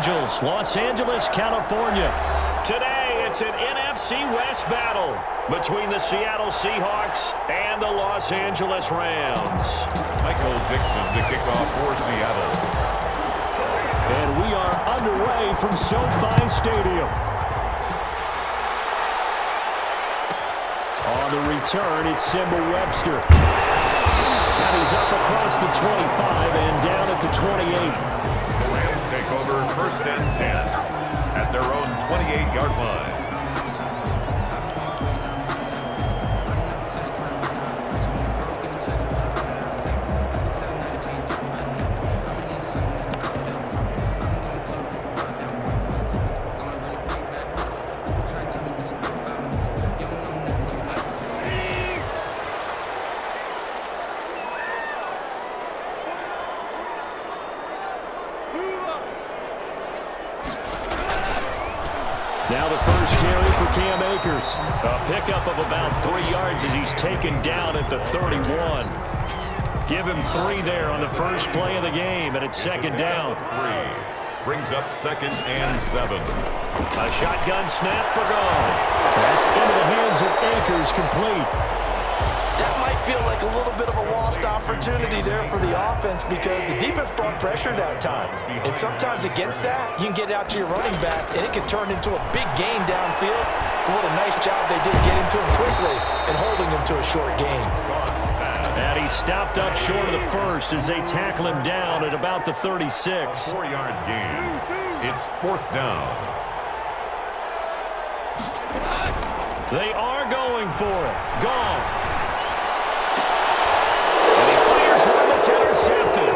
Los Angeles, California. Today, it's an NFC West battle between the Seattle Seahawks and the Los Angeles Rams. Michael Dixon to kick off for Seattle. And we are underway from SoFi Stadium. On the return, it's Simba Webster. And he's up across the 25 and down at the 28. Take over first and 10 at their own 28-yard line. Now the first carry for Cam Akers. A pickup of about 3 yards as he's taken down at the 31. Give him 3 there on the first play of the game, and it's second down. 3 brings up second and 7. A shotgun snap for goal. That's into the hands of Akers, complete. That might feel like a little bit of a lost opportunity there for the offense because the defense brought pressure that time. And sometimes against that, you can get out to your running back, and it can turn into a big gain downfield. But what a nice job they did getting to him quickly and holding him to a short gain. And he stopped up short of the first as they tackle him down at about the 36. 4-yard gain. It's fourth down. They are going for it. Goff. It's intercepted.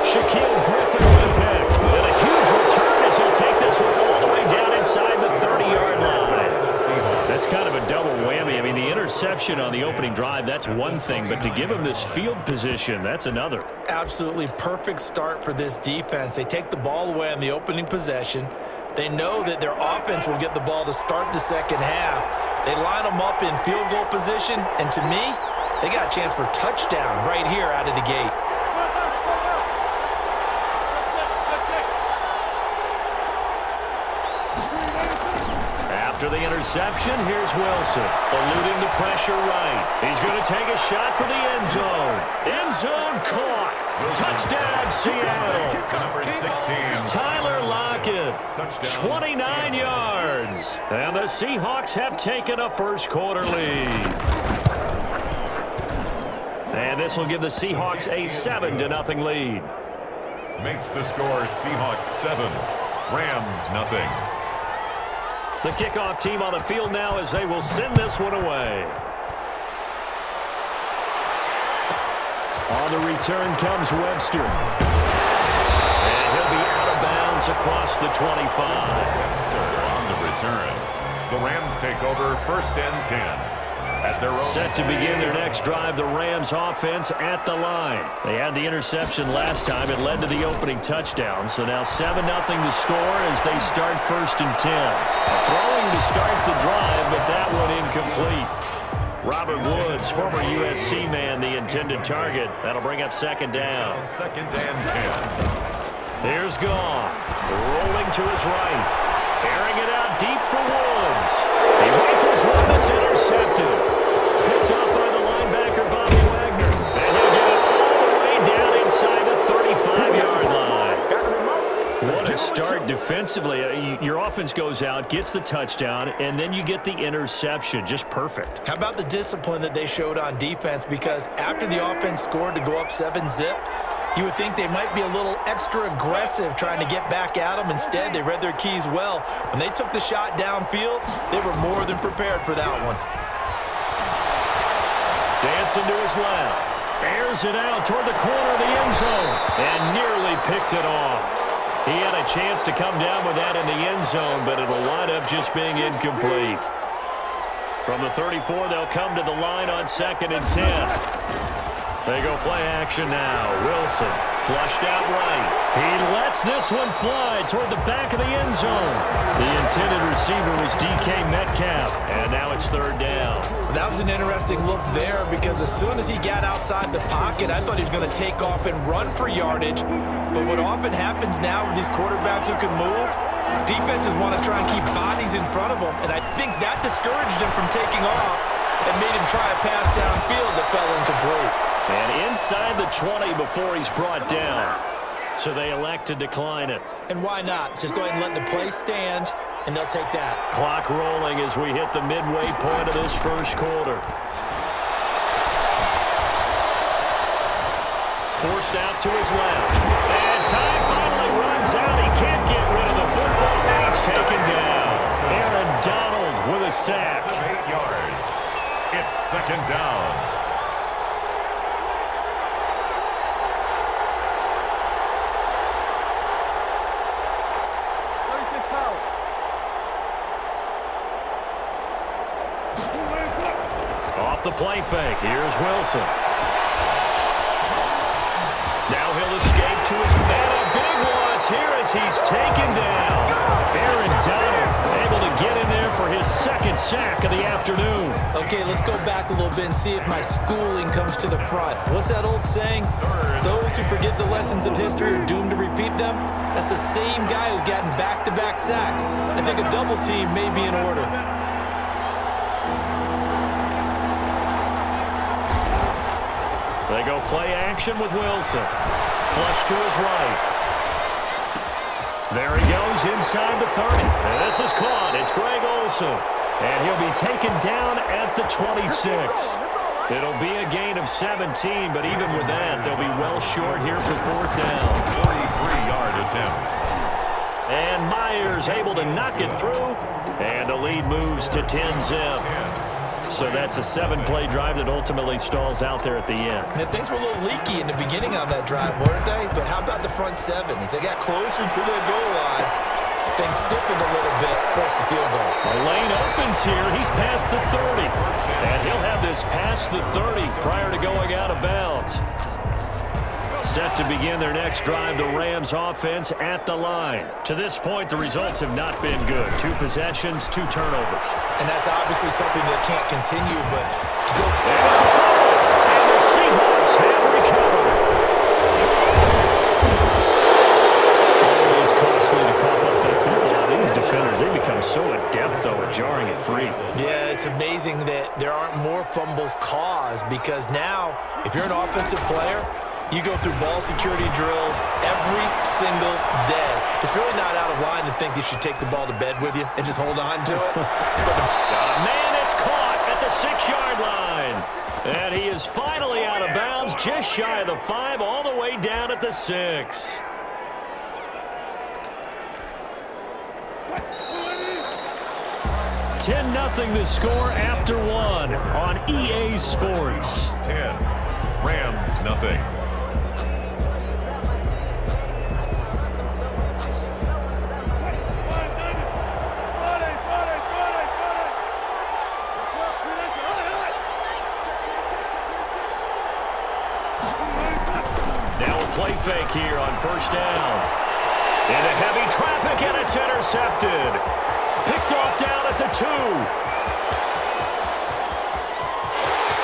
Shaquille Griffin with the pick. And a huge return as he'll take this one all the way down inside the 30-yard line. That's kind of a double whammy. I mean, the interception on the opening drive, that's one thing. But to give him this field position, that's another. Absolutely perfect start for this defense. They take the ball away on the opening possession. They know that their offense will get the ball to start the second half. They line them up in field goal position. And to me, they got a chance for touchdown right here out of the gate. After the interception, here's Wilson, eluding the pressure right. He's going to take a shot for the end zone. End zone caught. Touchdown, Seattle. Number 16. Tyler Lockett, 29 yards. And the Seahawks have taken a first quarter lead. And this will give the Seahawks a 7-0 lead. Makes the score Seahawks 7, Rams nothing. The kickoff team on the field now as they will send this one away. On the return comes Webster. And he'll be out of bounds across the 25. Webster on the return. The Rams take over first and 10. At their own. Set to begin their next drive, the Rams offense at the line. They had the interception last time. It led to the opening touchdown. So now 7-0 to score as they start first and 10. Throwing to start the drive, but that one incomplete. Robert Woods, former USC man, the intended target. That'll bring up second down. Second and 10. Here's Goff, rolling to his right. Airing it out deep for Woods. He rifles one that's intercepted. Picked up by the linebacker, Bobby Wagner. And he'll get it all the way down inside the 35-yard line. What a start defensively. Your offense goes out, gets the touchdown, and then you get the interception. Just perfect. How about the discipline that they showed on defense? Because after the offense scored to go up 7-zip, you would think they might be a little extra aggressive trying to get back at them. Instead, they read their keys well. When they took the shot downfield, they were more than prepared for that one. Dancing to his left. Airs it out toward the corner of the end zone. And nearly picked it off. He had a chance to come down with that in the end zone, but it'll wind up just being incomplete. From the 34, they'll come to the line on second and 10. They go play action now. Wilson flushed out right. He lets this one fly toward the back of the end zone. The intended receiver was DK Metcalf, and now it's third down. That was an interesting look there because as soon as he got outside the pocket, I thought he was going to take off and run for yardage. But what often happens now with these quarterbacks who can move, defenses want to try and keep bodies in front of them, and I think that discouraged him from taking off and made him try a pass downfield that fell incomplete. And inside the 20 before he's brought down. So they elect to decline it. And why not? Just go ahead and let the play stand, and they'll take that. Clock rolling as we hit the midway point of this first quarter. Forced out to his left. And time finally runs out. He can't get rid of the football. He's taken down. Aaron Donald with a sack. 8 yards. It's second down. Off the play fake. Here's Wilson. Now he'll escape to his man. A big loss here as he's taken down. Aaron Donald able to get in there for his second sack of the afternoon. Okay, let's go back a little bit and see if my schooling comes to the front. What's that old saying? Those who forget the lessons of history are doomed to repeat them. That's the same guy who's gotten back-to-back sacks. I think a double team may be in order. They go play action with Wilson. Flush to his right. There he goes inside the 30. And this is caught. It's Greg Olsen. And he'll be taken down at the 26. It'll be a gain of 17, but even with that, they'll be well short here for fourth down. 43-yard attempt. And Myers able to knock it through. And the lead moves to 10-zip. So that's a 7-play drive that ultimately stalls out there at the end. And things were a little leaky in the beginning on that drive, weren't they? But how about the front seven? As they got closer to the goal line, things stiffened a little bit, forced the field goal. The lane opens here. He's past the 30. And he'll have this past the 30 prior to going out of bounds. Set to begin their next drive, the Rams offense at the line. To this point, the results have not been good. 2 possessions, 2 turnovers. And that's obviously something that can't continue, but to go... And it's a foul, and the Seahawks have recovered. Always costly to cough up that football. These defenders, they become so adept, though, at jarring it free. Yeah, it's amazing that there aren't more fumbles caused because now, if you're an offensive player, you go through ball security drills every single day. It's really not out of line to think you should take the ball to bed with you and just hold on to it. Got a man that's caught at the 6-yard line. And he is finally out of bounds, just shy of the 5, all the way down at the 6. (10-0) the score after 1 on EA Sports. 10, Rams nothing. Play fake here on first down. Into heavy traffic, and it's intercepted. Picked off down at the 2.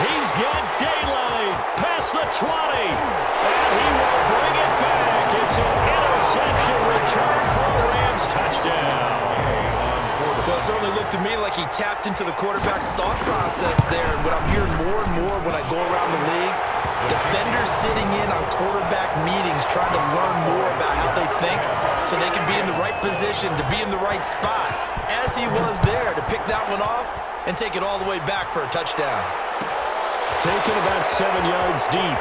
He's got daylight past the 20. And he will bring it back. It's an interception return for a Rams touchdown. Well, it certainly looked to me like he tapped into the quarterback's thought process there. And what I'm hearing more and more when I go around the league, defenders sitting in on quarterback meetings trying to learn more about how they think so they can be in the right position to be in the right spot, as he was there to pick that one off and take it all the way back for a touchdown. Taken about 7 yards deep.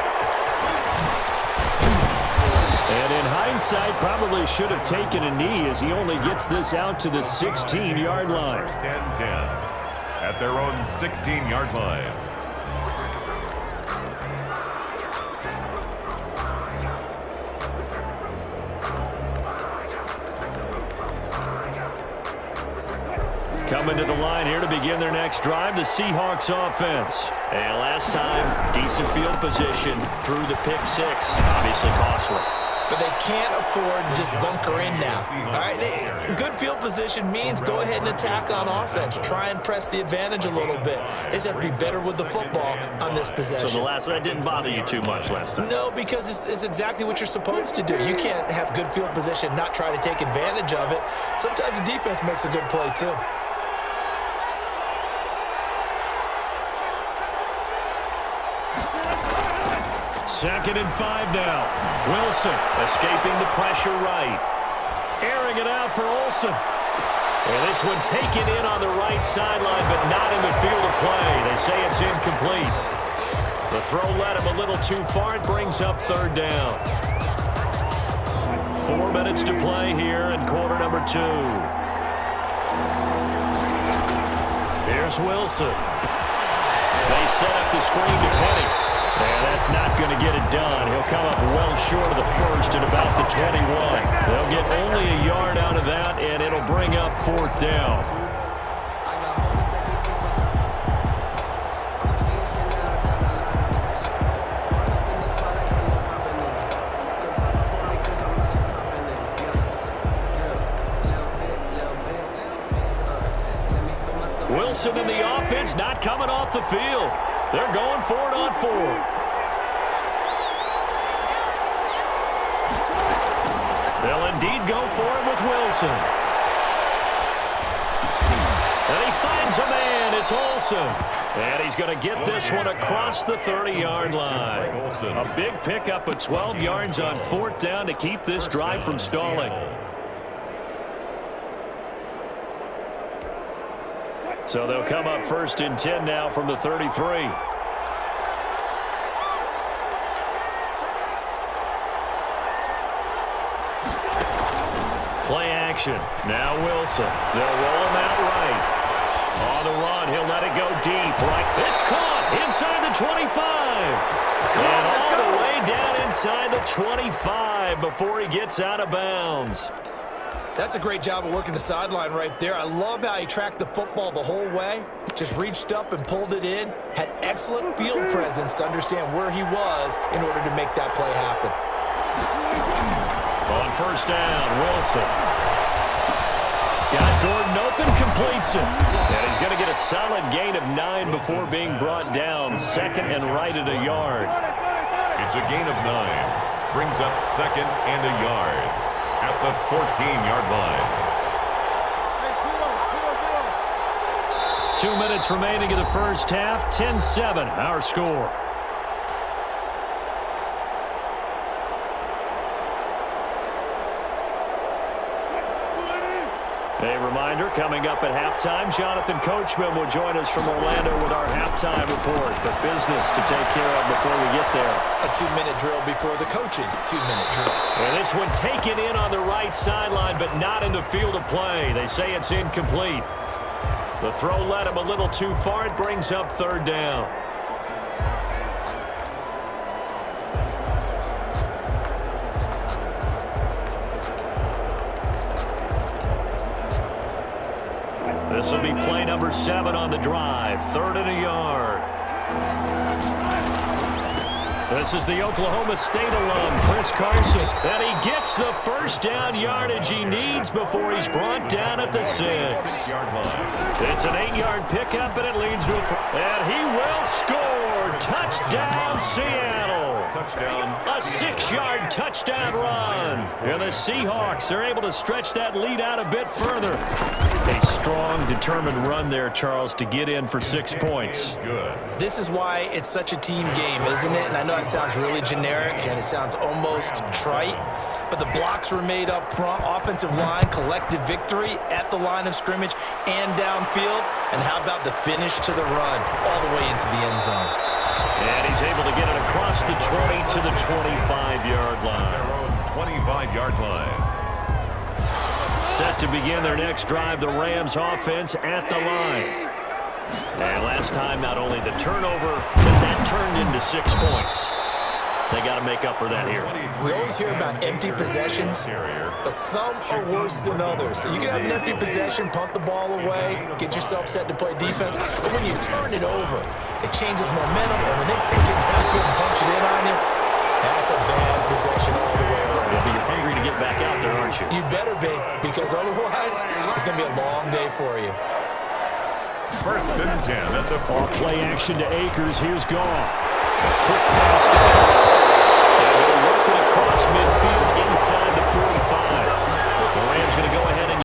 And in hindsight, probably should have taken a knee as he only gets this out to the 16-yard line. First and 10 at their own 16-yard line. Coming to the line here to begin their next drive, the Seahawks offense. And last time, decent field position through the pick six. Obviously costly. But they can't afford to just bunker in now. All right, good field position means go ahead and attack on offense. Try and press the advantage a little bit. They just have to be better with the football on this possession. So that didn't bother you too much last time? No, because it's exactly what you're supposed to do. You can't have good field position, not try to take advantage of it. Sometimes the defense makes a good play too. Second and 5 now. Wilson escaping the pressure right. Airing it out for Olsen. And this one taken in on the right sideline, but not in the field of play. They say it's incomplete. The throw led him a little too far. It brings up third down. 4 minutes to play here in quarter number 2. Here's Wilson. They set up the screen to Penny. And that's not going to get it done. He'll come up well short of the first at about the 21. They'll get only a yard out of that, and it'll bring up fourth down. Wilson and the offense not coming off the field. They're going for it on fourth. They'll indeed go for it with Wilson. And he finds a man. It's Olsen. And he's going to get this one across the 30-yard line. A big pickup of 12 yards on fourth down to keep this drive from stalling. So they'll come up first and 10 now from the 33. Play action. Now Wilson. They'll roll him out right. On the run, he'll let it go deep. Right. It's caught inside the 25. And all the way down inside the 25 before he gets out of bounds. That's a great job of working the sideline right there. I love how he tracked the football the whole way. Just reached up and pulled it in. Had excellent field presence to understand where he was in order to make that play happen. On first down, Wilson. Got Gordon open, completes it. And he's going to get a solid gain of 9 before being brought down. Second and right at a yard. It's a gain of 9. Brings up second and a yard at the 14-yard line. 2 minutes remaining in the first half. 10-7, our score. A reminder, coming up at halftime, Jonathan Coachman will join us from Orlando with our halftime report. But business to take care of before we get there. A 2-minute drill before the coach's 2-minute drill. And this one taken in on the right sideline, but not in the field of play. They say it's incomplete. The throw led him a little too far. It brings up third down. This will be play number 7 on the drive. Third and a yard. This is the Oklahoma State alum, Chris Carson. And he gets the first down yardage he needs before he's brought down at the 6. It's an 8-yard pickup, and it leads to and he will score. Touchdown, Seattle. Touchdown. A 6-yard touchdown run. And the Seahawks are able to stretch that lead out a bit further. A strong, determined run there, Charles, to get in for 6 points. Good. This is why it's such a team game, isn't it? And I know it sounds really generic and it sounds almost trite, but the blocks were made up front. Offensive line, collective victory at the line of scrimmage and downfield. And how about the finish to the run all the way into the end zone? And he's able to get it across the 20 to the 25-yard line. Their own 25-yard line. Set to begin their next drive, the Rams offense at the line. And last time, not only the turnover, but that turned into 6 points. They got to make up for that here. We always hear about empty possessions, but some are worse than others. You can have an empty possession, punt the ball away, get yourself set to play defense, but when you turn it over, it changes momentum, and when they take it downfield and punch it in on you, that's a bad possession all the way around. But you're hungry to get back out there, aren't you? You better be, because otherwise, it's going to be a long day for you. First and 10 at the 4. Play action to Akers. Here's Goff. A quick pass to Cobb. And they're working across midfield inside the 45. The Rams going to go ahead and